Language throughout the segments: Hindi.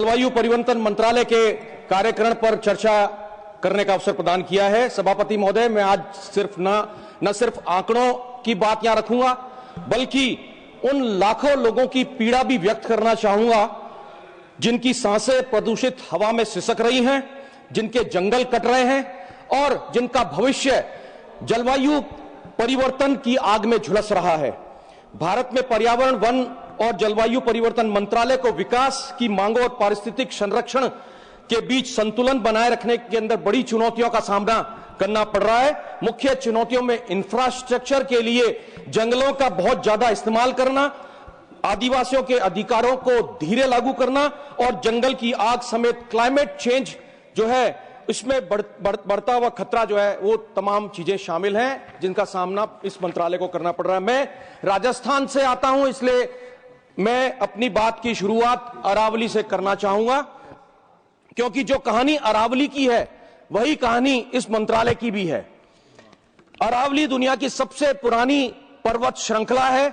जलवायु परिवर्तन मंत्रालय के कार्यक्रम पर चर्चा करने का अवसर प्रदान किया है। सभापति महोदय, मैं आज न सिर्फ आंकड़ों की बात यहां रखूंगा, बल्कि उन लाखों लोगों की पीड़ा भी व्यक्त करना चाहूंगा जिनकी सांसें प्रदूषित हवा में सिसक रही हैं, जिनके जंगल कट रहे हैं और जिनका भविष्य जलवायु परिवर्तन की आग में झुलस रहा है। भारत में पर्यावरण, वन और जलवायु परिवर्तन मंत्रालय को विकास की मांगों और पारिस्थितिक संरक्षण के बीच संतुलन बनाए रखने के अंदर बड़ी चुनौतियों का सामना करना पड़ रहा है। मुख्य चुनौतियों में इंफ्रास्ट्रक्चर के लिए जंगलों का बहुत ज्यादा इस्तेमाल करना, आदिवासियों के अधिकारों को धीरे लागू करना और जंगल की आग समेत क्लाइमेट चेंज जो है इसमें बढ़ता हुआ खतरा जो है, वो तमाम चीजें शामिल हैं जिनका सामना इस मंत्रालय को करना पड़ रहा है। मैं राजस्थान से आता हूं, इसलिए मैं अपनी बात की शुरुआत अरावली से करना चाहूंगा, क्योंकि जो कहानी अरावली की है वही कहानी इस मंत्रालय की भी है। अरावली दुनिया की सबसे पुरानी पर्वत श्रृंखला है,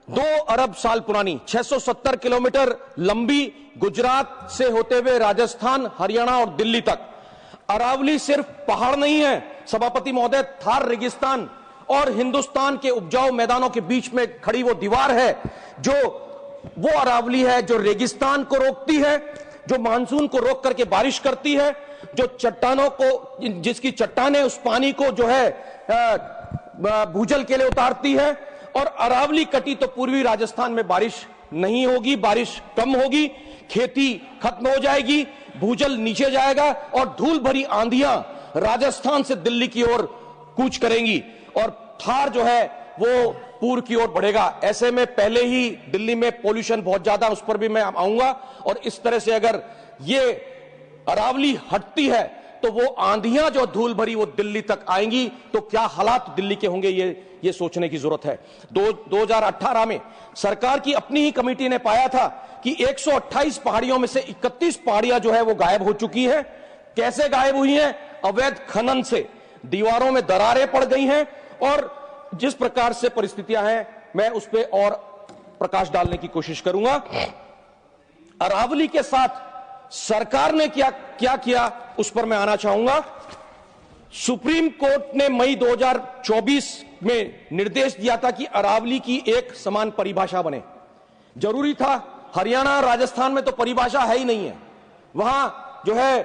2 अरब साल पुरानी, 670 किलोमीटर लंबी, गुजरात से होते हुए राजस्थान, हरियाणा और दिल्ली तक। अरावली सिर्फ पहाड़ नहीं है सभापति महोदय, थार रेगिस्तान और हिंदुस्तान के उपजाऊ मैदानों के बीच में खड़ी वो दीवार है जो वो अरावली है जो रेगिस्तान को रोकती है, जो मानसून को रोक करके बारिश करती है, जो चट्टानों को, जिसकी चट्टानें उस पानी को जो है भूजल के लिए उतारती है। और अरावली कटी तो पूर्वी राजस्थान में बारिश नहीं होगी, बारिश कम होगी, खेती खत्म हो जाएगी, भूजल नीचे जाएगा और धूल भरी आंधियां राजस्थान से दिल्ली की ओर कूच करेंगी और थार जो है वो पूर्व की ओर बढ़ेगा। ऐसे में पहले ही दिल्ली में पोल्यूशन बहुत ज्यादा, उस पर भी मैं आऊंगा। और इस तरह से अगर ये अरावली हटती है तो वो आंधियां जो धूल भरी वो दिल्ली तक आएंगी, तो क्या हालात दिल्ली के होंगे ये सोचने की जरूरत है। 2018 में सरकार की अपनी ही कमेटी ने पाया था कि 128 पहाड़ियों में से 31 पहाड़ियां जो है वो गायब हो चुकी हैं। कैसे गायब हुई हैं? अवैध खनन से दीवारों में दरारें पड़ गई हैं और जिस प्रकार से परिस्थितियां हैं, मैं उस पर और प्रकाश डालने की कोशिश करूंगा। अरावली के साथ सरकार ने क्या किया उस पर मैं आना चाहूंगा। सुप्रीम कोर्ट ने मई 2024 में निर्देश दिया था कि अरावली की एक समान परिभाषा बने। जरूरी था, हरियाणा राजस्थान में तो परिभाषा है ही नहीं है। वहां जो है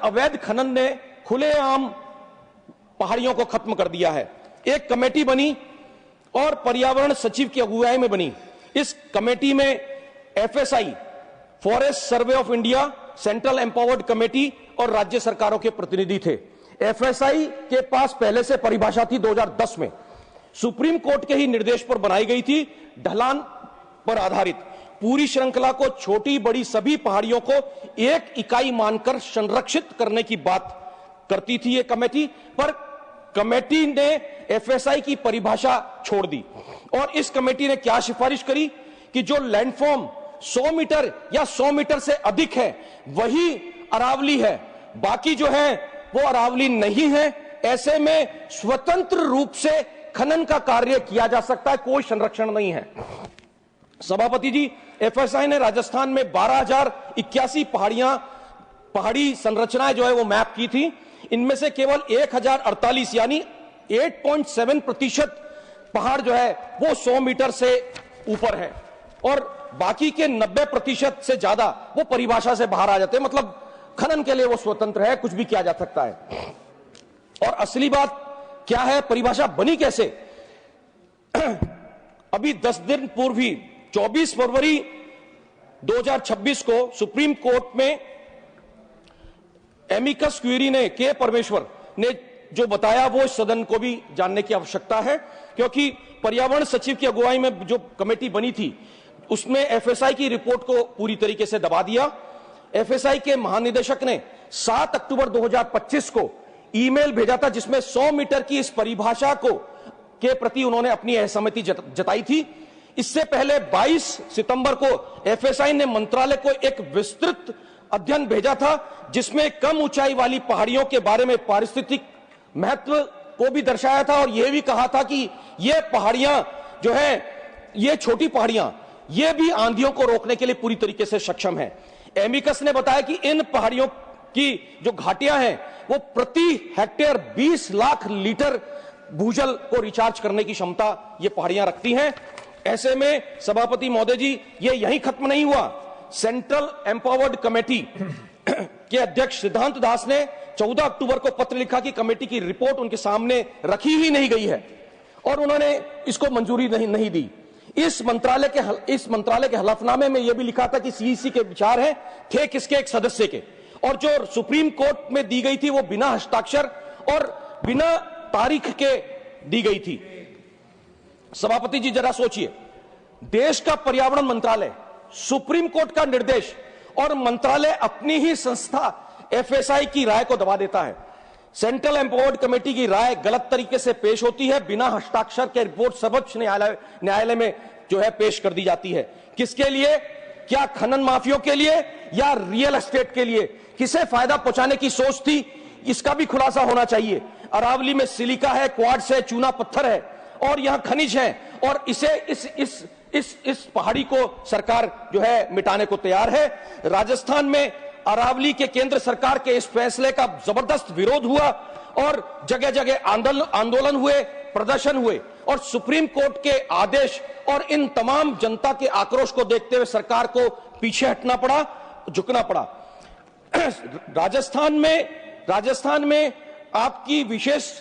अवैध खनन ने खुलेआम पहाड़ियों को खत्म कर दिया है। एक कमेटी बनी और पर्यावरण सचिव की अगुवाई में बनी। इस कमेटी में FSI, forest survey of India, central empowered committee और राज्य सरकारों के प्रतिनिधि थे। एफएसआई के पास पहले से परिभाषा थी 2010 में, सुप्रीम कोर्ट के ही निर्देश पर बनाई गई थी, ढलान पर आधारित। पूरी श्रृंखला को, छोटी बड़ी सभी पहाड़ियों को एक इकाई मानकर संरक्षित करने की बात करती थी ये कमेटी, पर कमेटी ने एफएसआई की परिभाषा छोड़ दी। और इस कमेटी ने क्या सिफारिश करी कि जो लैंडफॉर्म 100 मीटर या 100 मीटर से अधिक है वही अरावली है, बाकी जो है वो अरावली नहीं है। ऐसे में स्वतंत्र रूप से खनन का कार्य किया जा सकता है, कोई संरक्षण नहीं है। सभापति जी, एफएसआई ने राजस्थान में 12,081 पहाड़ी संरचनाएं जो है वो मैप की थी। इनमें से केवल 1,048 यानी 8.7% पहाड़ जो है वो 100 मीटर से ऊपर है और बाकी के 90% से ज्यादा वो परिभाषा से बाहर आ जाते हैं। मतलब खनन के लिए वो स्वतंत्र है, कुछ भी किया जा सकता है। और असली बात क्या है, परिभाषा बनी कैसे? अभी 10 दिन पूर्व ही 24 फरवरी 2026 को सुप्रीम कोर्ट में एमिकस क्यूरी ने, के परमेश्वर ने जो बताया वो इस सदन को भी जानने की आवश्यकता है, क्योंकि पर्यावरण सचिव की अगुवाई में जो कमेटी बनी थी उसमें एफएसआई की रिपोर्ट को पूरी तरीके से दबा दिया। एफएसआई के महानिदेशक ने 7 अक्टूबर 2025 को ईमेल भेजा था जिसमें 100 मीटर की इस परिभाषा के प्रति उन्होंने अपनी असहमति जताई थी। इससे पहले 22 सितंबर को एफएसआई ने मंत्रालय को एक विस्तृत अध्ययन भेजा था जिसमें कम ऊंचाई वाली पहाड़ियों के बारे में पारिस्थितिक महत्व को भी दर्शाया था और यह भी कहा था कि ये पहाड़ियां जो है, ये छोटी पहाड़ियां यह भी आंधियों को रोकने के लिए पूरी तरीके से सक्षम है। एमिकस ने बताया कि इन पहाड़ियों की जो घाटियां हैं वो प्रति हेक्टेयर 20 लाख लीटर भूजल को रिचार्ज करने की क्षमता ये पहाड़ियां रखती हैं। ऐसे में सभापति महोदय जी, ये यहीं खत्म नहीं हुआ। सेंट्रल एम्पावर्ड कमेटी के अध्यक्ष सिद्धांत दास ने 14 अक्टूबर को पत्र लिखा कि कमेटी की रिपोर्ट उनके सामने रखी ही नहीं गई है और उन्होंने इसको मंजूरी नहीं दी। इस मंत्रालय के हलफनामे में यह भी लिखा था कि सीईसी के विचार हैं थे किसके, एक सदस्य के, और जो सुप्रीम कोर्ट में दी गई थी वो बिना हस्ताक्षर और बिना तारीख के दी गई थी। सभापति जी जरा सोचिए, देश का पर्यावरण मंत्रालय, सुप्रीम कोर्ट का निर्देश और मंत्रालय अपनी ही संस्था एफएसआई की राय को दबा देता है। सेंट्रल एम्पावर्ड कमेटी की राय गलत तरीके से पेश होती है, बिना हस्ताक्षर के रिपोर्ट सर्वोच्च न्यायालय में जो है पेश कर दी जाती है। किसके लिए? क्या खनन माफियों के लिए या रियल एस्टेट के लिए? किसे फायदा पहुंचाने की सोच थी, इसका भी खुलासा होना चाहिए। अरावली में सिलिका है, क्वार्ट्ज है, चूना पत्थर है और यहां खनिज है, और इसे इस पहाड़ी को सरकार जो है मिटाने को तैयार है। राजस्थान में अरावली के केंद्र सरकार के इस फैसले का जबरदस्त विरोध हुआ और जगह जगह आंदोलन हुए, प्रदर्शन हुए, और सुप्रीम कोर्ट के आदेश और इन तमाम जनता के आक्रोश को देखते हुए सरकार को पीछे हटना पड़ा, झुकना पड़ा। राजस्थान में आपकी विशेष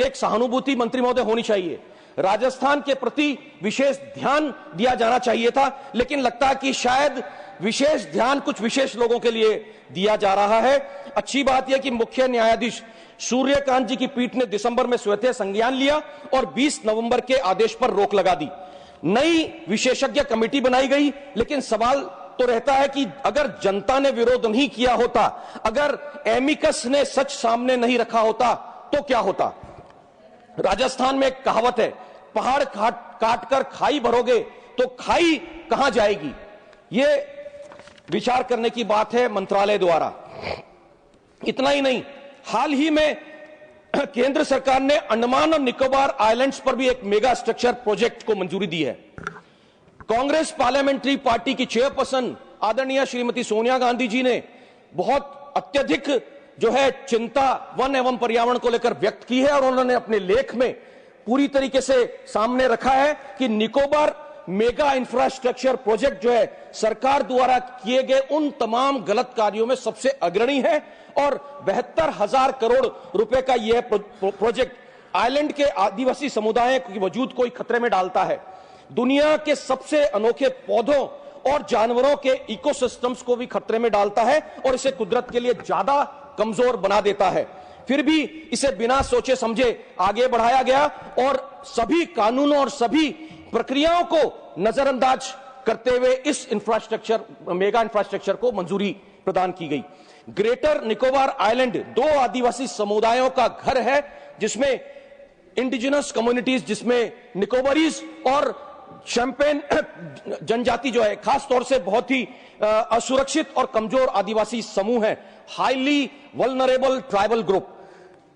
एक सहानुभूति मंत्री महोदय होनी चाहिए। राजस्थान के प्रति विशेष ध्यान दिया जाना चाहिए था, लेकिन लगता है कि शायद विशेष ध्यान कुछ विशेष लोगों के लिए दिया जा रहा है। अच्छी बात यह कि मुख्य न्यायाधीश सूर्यकांत जी की पीठ ने दिसंबर में स्वतः संज्ञान लिया और 20 नवंबर के आदेश पर रोक लगा दी। नई विशेषज्ञ कमेटी बनाई गई, लेकिन सवाल तो रहता है कि अगर जनता ने विरोध नहीं किया होता, अगर एमिकस ने सच सामने नहीं रखा होता तो क्या होता? राजस्थान में एक कहावत है, पहाड़ काट कर खाई भरोगे तो खाई कहां जाएगी? यह विचार करने की बात है मंत्रालय द्वारा। इतना ही नहीं, हाल ही में केंद्र सरकार ने अंडमान और निकोबार आइलैंड्स पर भी एक मेगा स्ट्रक्चर प्रोजेक्ट को मंजूरी दी है। कांग्रेस पार्लियामेंट्री पार्टी की चेयरपर्सन आदरणीय श्रीमती सोनिया गांधी जी ने बहुत अत्यधिक जो है चिंता वन एवं पर्यावरण को लेकर व्यक्त की है और उन्होंने अपने लेख में पूरी तरीके से सामने रखा है कि निकोबार मेगा इंफ्रास्ट्रक्चर प्रोजेक्ट जो है सरकार द्वारा किए गए उन तमाम गलत कार्यों में सबसे अग्रणी है और 72,000 करोड़ रुपए का यह प्रोजेक्ट आइलैंड के आदिवासी समुदाय की वजूद को खतरे में डालता है। दुनिया के सबसे अनोखे पौधों और जानवरों के इकोसिस्टम्स को भी खतरे में डालता है और इसे कुदरत के लिए ज्यादा कमजोर बना देता है। फिर भी इसे बिना सोचे समझे आगे बढ़ाया गया और सभी कानूनों और सभी प्रक्रियाओं को नजरअंदाज करते हुए इस मेगा इंफ्रास्ट्रक्चर को मंजूरी प्रदान की गई। ग्रेटर निकोबार आइलैंड 2 आदिवासी समुदायों का घर है, जिसमें इंडिजिनस कम्युनिटीज, जिसमें निकोबारीज और शैम्पेन जनजाति जो है खास तौर से बहुत ही असुरक्षित और कमजोर आदिवासी समूह है, highly vulnerable tribal group.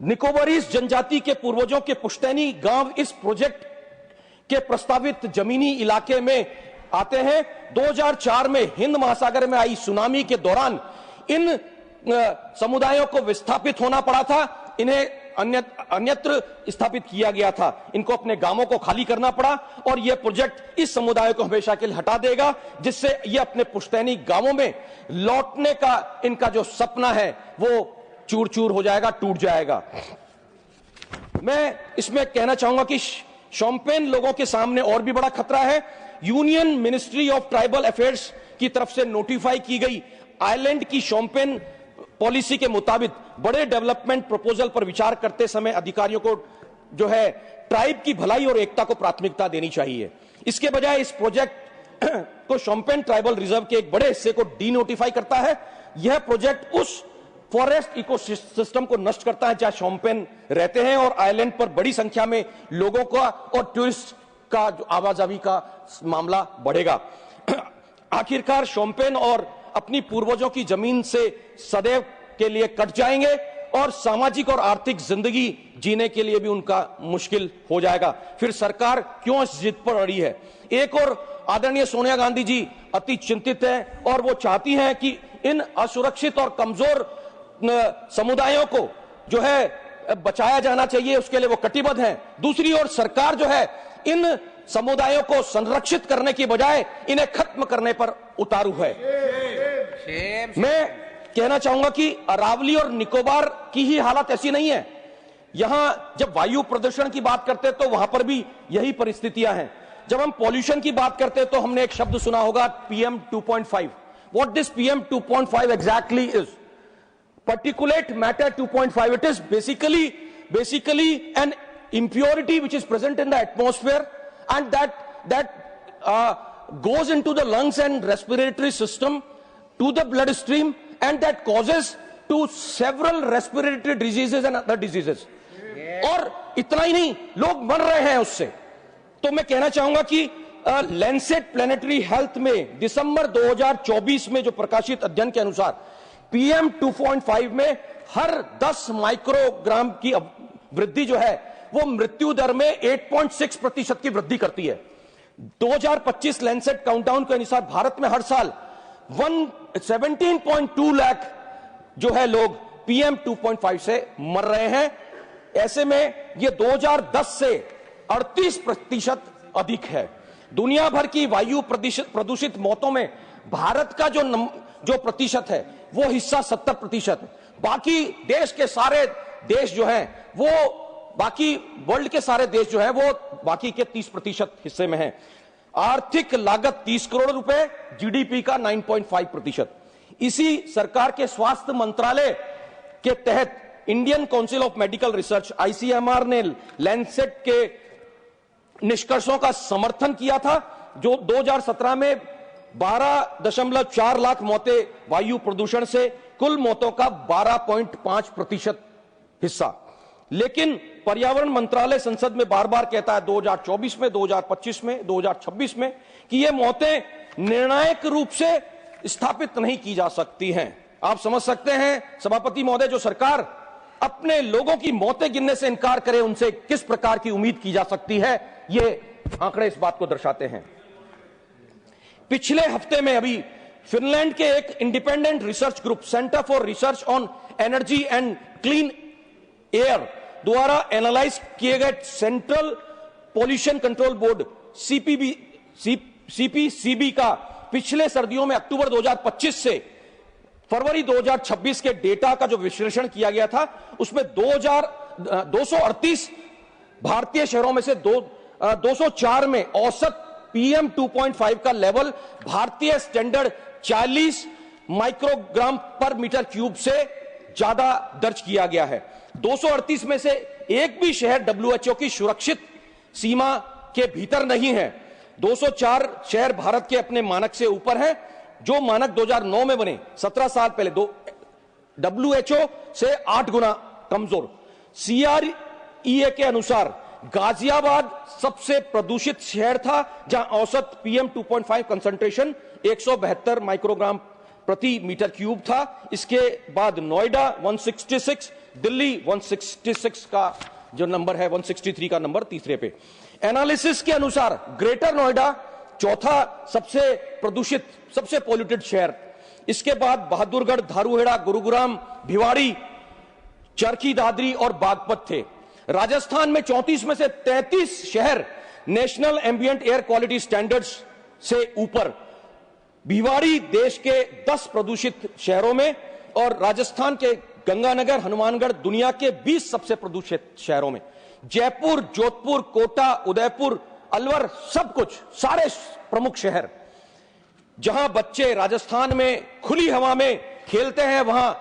Nicobarese जनजाति के पूर्वजों के पुश्तैनी गांव इस प्रोजेक्ट के प्रस्तावित जमीनी इलाके में आते हैं। 2004 में हिंद महासागर में आई सुनामी के दौरान इन समुदायों को विस्थापित होना पड़ा था, इन्हें अन्यत्र स्थापित किया गया था, इनको अपने गांवों को खाली करना पड़ा और यह प्रोजेक्ट इस समुदाय को हमेशा के लिए हटा देगा, जिससे यह अपने पुश्तैनी गांवों में लौटने का इनका जो सपना है वो चूर चूर हो जाएगा, टूट जाएगा। मैं इसमें कहना चाहूंगा कि शोम्पेन लोगों के सामने और भी बड़ा खतरा है। Union ministry of tribal affairs की तरफ से नोटिफाई की गई आइलैंड की शोम्पेन पॉलिसी के मुताबिक बड़े डेवलपमेंट प्रपोजल पर विचार करते समय अधिकारियों को जो है ट्राइब की भलाई और एकता को प्राथमिकता देनी चाहिए। इसके बजाय इस प्रोजेक्ट को शोम्पेन ट्राइबल रिजर्व के एक बड़े हिस्से को डीनोटिफाई करता है। यह प्रोजेक्ट उस फॉरेस्ट इकोसिस्टम को नष्ट करता है जहां शोम्पेन रहते हैं और आइलैंड पर बड़ी संख्या में लोगों का और टूरिस्ट का जो आवाजाही का मामला बढ़ेगा। आखिरकार शोम्पेन और अपनी पूर्वजों की जमीन से सदैव के लिए कट जाएंगे और सामाजिक और आर्थिक जिंदगी जीने के लिए भी उनका मुश्किल हो जाएगा। फिर सरकार क्यों इस जिद पर अड़ी है? एक और आदरणीय सोनिया गांधी जी अति चिंतित है और वो चाहती हैं कि इन असुरक्षित और कमजोर समुदायों को जो है बचाया जाना चाहिए, उसके लिए वो कटिबद्ध हैं। दूसरी ओर सरकार जो है इन समुदायों को संरक्षित करने की बजाय इन्हें खत्म करने पर उतारू है। मैं कहना चाहूंगा कि अरावली और निकोबार की ही हालत ऐसी नहीं है। यहां जब वायु प्रदूषण की बात करते हैं तो वहां पर भी यही परिस्थितियां हैं। जब हम पॉल्यूशन की बात करते हैं तो हमने एक शब्द सुना होगा PM 2.5। What this PM 2.5 exactly is? Particulate matter 2.5. It is basically an impurity which is present in the atmosphere, and that goes into the lungs and respiratory system to the bloodstream, and that causes to several respiratory diseases and other diseases. और इतना ही नहीं, लोग मर रहे हैं उससे। तो मैं कहना चाहूंगा कि लैंसेट प्लैनेटरी हेल्थ में दिसंबर 2024 में जो प्रकाशित अध्ययन के अनुसार PM 2.5 में हर 10 माइक्रोग्राम की वृद्धि जो है वो मृत्यु दर में 8.6% की वृद्धि करती है। 2025 लैंसेट काउंटडाउन के अनुसार भारत में हर साल 17.2 लाख जो है लोग PM 2.5 से मर रहे हैं। ऐसे में ये 2010 से 38% अधिक है। दुनिया भर की वायु प्रदूषित मौतों में भारत का जो प्रतिशत है वो हिस्सा 70%। बाकी देश के सारे देश जो हैं वो बाकी वर्ल्ड के सारे देश जो हैं वो बाकी के 30% हिस्से में हैं। आर्थिक लागत 30 करोड़ रुपए, GDP का 9.5%। इसी सरकार के स्वास्थ्य मंत्रालय के तहत Indian council of medical research ICMR ने लैंसेट के निष्कर्षों का समर्थन किया था, जो 2017 में 12.4 लाख मौतें वायु प्रदूषण से कुल मौतों का 12.5% हिस्सा। लेकिन पर्यावरण मंत्रालय संसद में बार बार कहता है 2024 में, 2025 में, 2026 में कि ये मौतें निर्णायक रूप से स्थापित नहीं की जा सकती हैं। आप समझ सकते हैं सभापति महोदय, जो सरकार अपने लोगों की मौतें गिनने से इनकार करे उनसे किस प्रकार की उम्मीद की जा सकती है। ये आंकड़े इस बात को दर्शाते हैं। पिछले हफ्ते में अभी फिनलैंड के एक independent research group centre for research on energy and clean air द्वारा एनालाइज किए गए central pollution control board CPCB का पिछले सर्दियों में अक्टूबर 2025 से फरवरी 2026 के डेटा का जो विश्लेषण किया गया था, उसमें 238 भारतीय शहरों में से 204 में औसत PM 2.5 का लेवल भारतीय स्टैंडर्ड 40 माइक्रोग्राम पर मीटर क्यूब से ज्यादा दर्ज किया गया है। 238 में से एक भी शहर WHO की सुरक्षित सीमा के भीतर नहीं है। 204 शहर भारत के अपने मानक से ऊपर हैं, जो मानक 2009 में बने 17 साल पहले WHO से 8 गुना कमजोर। CREA के अनुसार गाजियाबाद सबसे प्रदूषित शहर था, जहां औसत PM 2.5 कंसंट्रेशन 172 माइक्रोग्राम प्रति मीटर क्यूब था। इसके बाद नोएडा 166, दिल्ली 166 का जो नंबर है 163 का नंबर तीसरे पे। एनालिसिस के अनुसार ग्रेटर नोएडा चौथा सबसे प्रदूषित, सबसे पॉल्यूटेड शहर। इसके बाद बहादुरगढ़, धारूहेड़ा, गुरुग्राम, भिवाड़ी, चरखी दादरी और बागपत थे। राजस्थान में 34 में से 33 शहर national ambient air quality standards से ऊपर। भिवाड़ी देश के 10 प्रदूषित शहरों में और राजस्थान के गंगानगर, हनुमानगढ़ दुनिया के 20 सबसे प्रदूषित शहरों में। जयपुर, जोधपुर, कोटा, उदयपुर, अलवर, सब कुछ सारे प्रमुख शहर जहां बच्चे राजस्थान में खुली हवा में खेलते हैं, वहां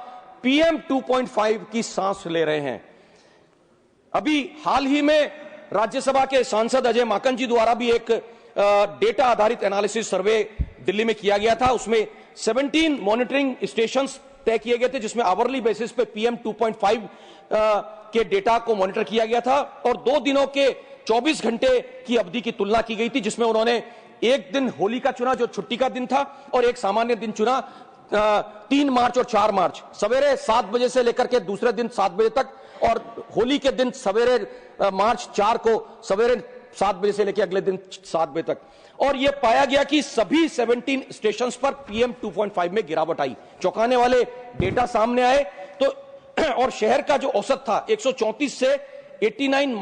PM 2.5 की सांस ले रहे हैं। अभी हाल ही में राज्यसभा के सांसद अजय माकन जी द्वारा भी एक डेटा आधारित एनालिसिस सर्वे दिल्ली में किया गया था। उसमें 17 मॉनिटरिंग स्टेशंस तय किए गए थे, जिसमें आवरली बेसिस पे PM 2.5 के डेटा को मॉनिटर किया गया था और 2 दिनों के 24 घंटे की अवधि की तुलना की गई थी, जिसमें उन्होंने एक दिन होली का चुना जो छुट्टी का दिन था और एक सामान्य दिन चुना 3 मार्च और 4 मार्च, सवेरे 7 बजे से लेकर के दूसरे दिन 7 बजे तक, और होली के दिन सवेरे मार्च 4 को सवेरे 7 बजे से लेकर अगले दिन 7 बजे तक। और यह पाया गया कि सभी 17 स्टेशंस पर PM 2.5 में गिरावट आई। चौंकाने वाले डेटा सामने आए तो और शहर का जो औसत था 134 से 89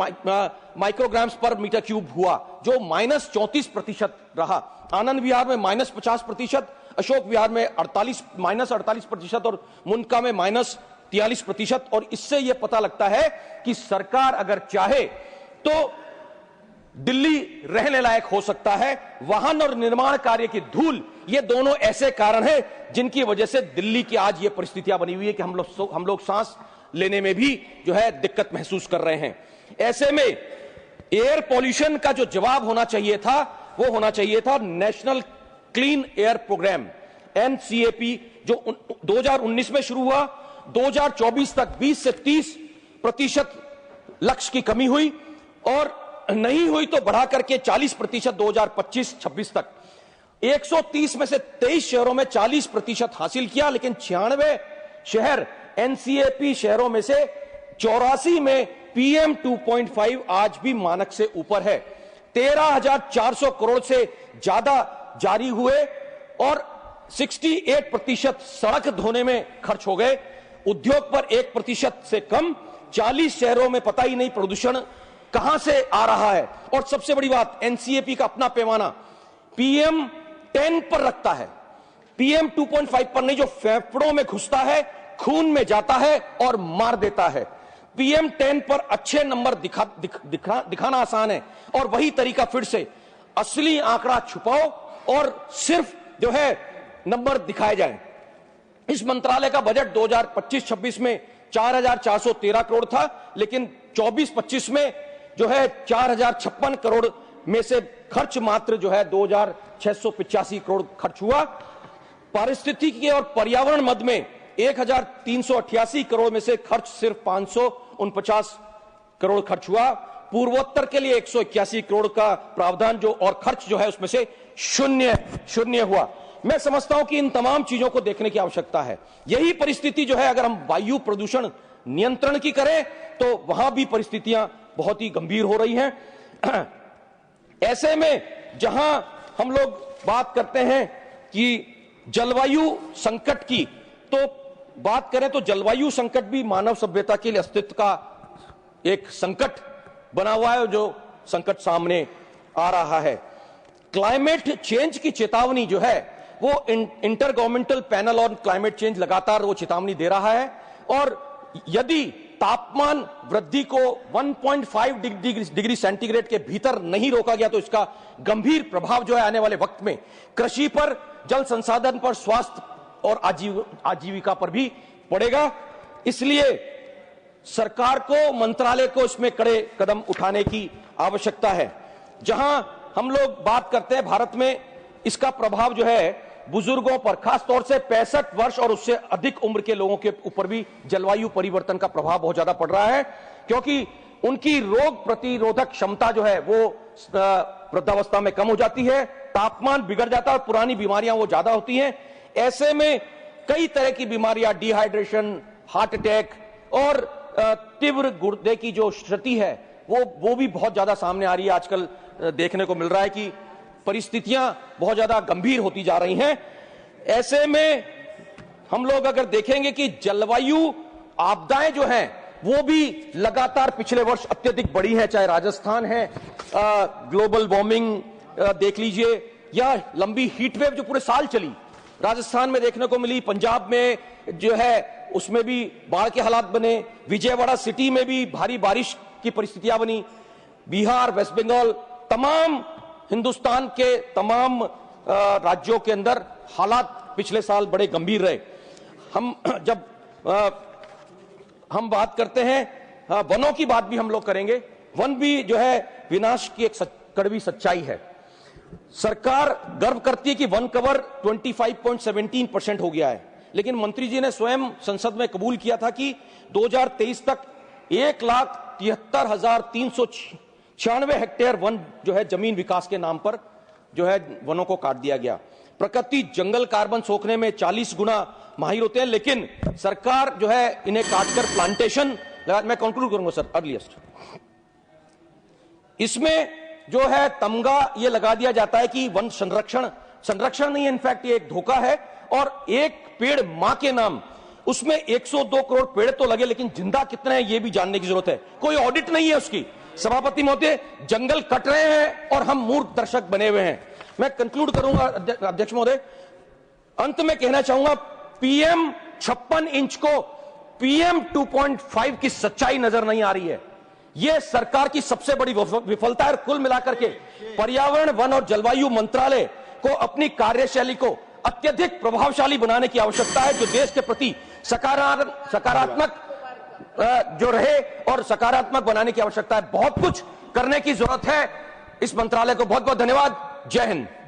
माइक्रोग्राम्स पर मीटर क्यूब हुआ, जो -34% रहा। आनंद विहार में -50%, अशोक विहार में -48% और मुनका में -43%। और इससे यह पता लगता है कि सरकार अगर चाहे तो दिल्ली रहने लायक हो सकता है। वाहन और निर्माण कार्य की धूल, ये दोनों ऐसे कारण हैं जिनकी वजह से दिल्ली की आज ये परिस्थितियां बनी हुई है कि हम लोग सांस लेने में भी जो है दिक्कत महसूस कर रहे हैं। ऐसे में एयर पॉल्यूशन का जो जवाब होना चाहिए था वो होना चाहिए था national clean air programme NCAP, जो 2019 में शुरू हुआ। 2024 तक 20 से 30% लक्ष्य की कमी हुई और नहीं हुई तो बढ़ा करके 40% 2025-26 तक। 130 में से 23 शहरों में 40% हासिल किया, लेकिन 96 शहर NCAP शहरों में से 84 में PM 2.5 आज भी मानक से ऊपर है। 13,400 करोड़ से ज्यादा जारी हुए और 68% सड़क धोने में खर्च हो गए। उद्योग पर 1% से कम। 40 शहरों में पता ही नहीं प्रदूषण कहां से आ रहा है। और सबसे बड़ी बात, NCAP का अपना पैमाना PM 10 पर रखता है, PM 2.5 पर नहीं, जो फेफड़ों में घुसता है, खून में जाता है और मार देता है। PM 10 पर अच्छे नंबर दिखाना आसान है और वही तरीका फिर से असली आंकड़ा छुपाओ और सिर्फ जो है नंबर दिखाए जाए। इस मंत्रालय का बजट 2025-26 में 4,413 करोड़ था, लेकिन 24-25 में जो है 4,056 करोड़ में से खर्च मात्र जो है 2,685 करोड़ खर्च हुआ। पारिस्थितिकी और पर्यावरण मद में 1,388 करोड़ में से खर्च सिर्फ 549 करोड़ खर्च हुआ। पूर्वोत्तर के लिए 181 करोड़ का प्रावधान जो और खर्च जो है उसमें से शून्य हुआ। मैं समझता हूं कि इन तमाम चीजों को देखने की आवश्यकता है। यही परिस्थिति जो है, अगर हम वायु प्रदूषण नियंत्रण की करें तो वहां भी परिस्थितियां बहुत ही गंभीर हो रही हैं। ऐसे में जहां हम लोग बात करते हैं कि जलवायु संकट की, तो बात करें तो जलवायु संकट भी मानव सभ्यता के लिए अस्तित्व का एक संकट बना हुआ है, जो संकट सामने आ रहा है। क्लाइमेट चेंज की चेतावनी जो है वो inter governmental panel on climate change लगातार वो चेतावनी दे रहा है। और यदि तापमान वृद्धि को 1.5 डिग्री सेंटीग्रेड के भीतर नहीं रोका गया तो इसका गंभीर प्रभाव जो है आने वाले वक्त में कृषि पर, जल संसाधन पर, स्वास्थ्य और आजीविका पर भी पड़ेगा। इसलिए सरकार को, मंत्रालय को इसमें कड़े कदम उठाने की आवश्यकता है। जहां हम लोग बात करते हैं भारत में, इसका प्रभाव जो है बुजुर्गों पर, खास तौर से 65 वर्ष और उससे अधिक उम्र के लोगों के ऊपर भी जलवायु परिवर्तन का प्रभाव बहुत ज्यादा पड़ रहा है, क्योंकि उनकी रोग प्रतिरोधक क्षमता जो है वो वृद्धावस्था में कम हो जाती है, तापमान बिगड़ जाता है और पुरानी बीमारियां वो ज्यादा होती हैं। ऐसे में कई तरह की बीमारियां, डिहाइड्रेशन, हार्ट अटैक और तीव्र गुर्दे की जो क्षति है वो भी बहुत ज्यादा सामने आ रही है। आजकल देखने को मिल रहा है कि परिस्थितियां बहुत ज्यादा गंभीर होती जा रही हैं। ऐसे में हम लोग अगर देखेंगे कि जलवायु आपदाएं जो हैं वो भी लगातार पिछले वर्ष अत्यधिक बढ़ी है, चाहे राजस्थान है, ग्लोबल वार्मिंग देख लीजिए, या लंबी हीट वेव जो पूरे साल चली, राजस्थान में देखने को मिली, पंजाब में जो है उसमें भी बाढ़ के हालात बने, विजयवाड़ा सिटी में भी भारी बारिश की परिस्थितियां बनी, बिहार, वेस्ट बंगाल, तमाम हिंदुस्तान के तमाम राज्यों के अंदर हालात पिछले साल बड़े गंभीर रहे। जब हम बात करते हैं वनों की बात भी हम लोग करेंगे। वन भी जो है विनाश की एक कड़वी सच्चाई है। सरकार गर्व करती है कि वन कवर 25.17% हो गया है, लेकिन मंत्री जी ने स्वयं संसद में कबूल किया था कि 2023 तक 1,73,396 हेक्टेयर वन जो है जमीन विकास के नाम पर जो है वनों को काट दिया गया। प्रकृति जंगल कार्बन सोखने में 40 गुना माहिर होते हैं, लेकिन सरकार जो है इन्हें काटकर प्लांटेशन, मैं कंक्लूड करूंगा सर, अर्लीस्ट, इसमें जो है तमगा ये लगा दिया जाता है कि वन संरक्षण नहीं है, इनफैक्ट ये एक धोखा है। और एक पेड़ मां के नाम, उसमें 102 करोड़ पेड़ तो लगे, लेकिन जिंदा कितने हैं ये भी जानने की जरूरत है। कोई ऑडिट नहीं है उसकी। सभापति महोदय, जंगल कट रहे हैं और हम मूर्ख दर्शक बने हुए हैं। मैं कंक्लूड करूंगा अध्यक्ष महोदय, अंत में कहना चाहूंगा, पीएम 56 इंच को पीएम 2.5 की सच्चाई नजर नहीं आ रही है। यह सरकार की सबसे बड़ी विफलता है। कुल मिलाकर के पर्यावरण, वन और जलवायु मंत्रालय को अपनी कार्यशैली को अत्यधिक प्रभावशाली बनाने की आवश्यकता है, जो देश के प्रति सकारात्मक जो रहे और सकारात्मक बनाने की आवश्यकता है। बहुत कुछ करने की जरूरत है। इस मंत्रालय को बहुत बहुत धन्यवाद। जय हिंद।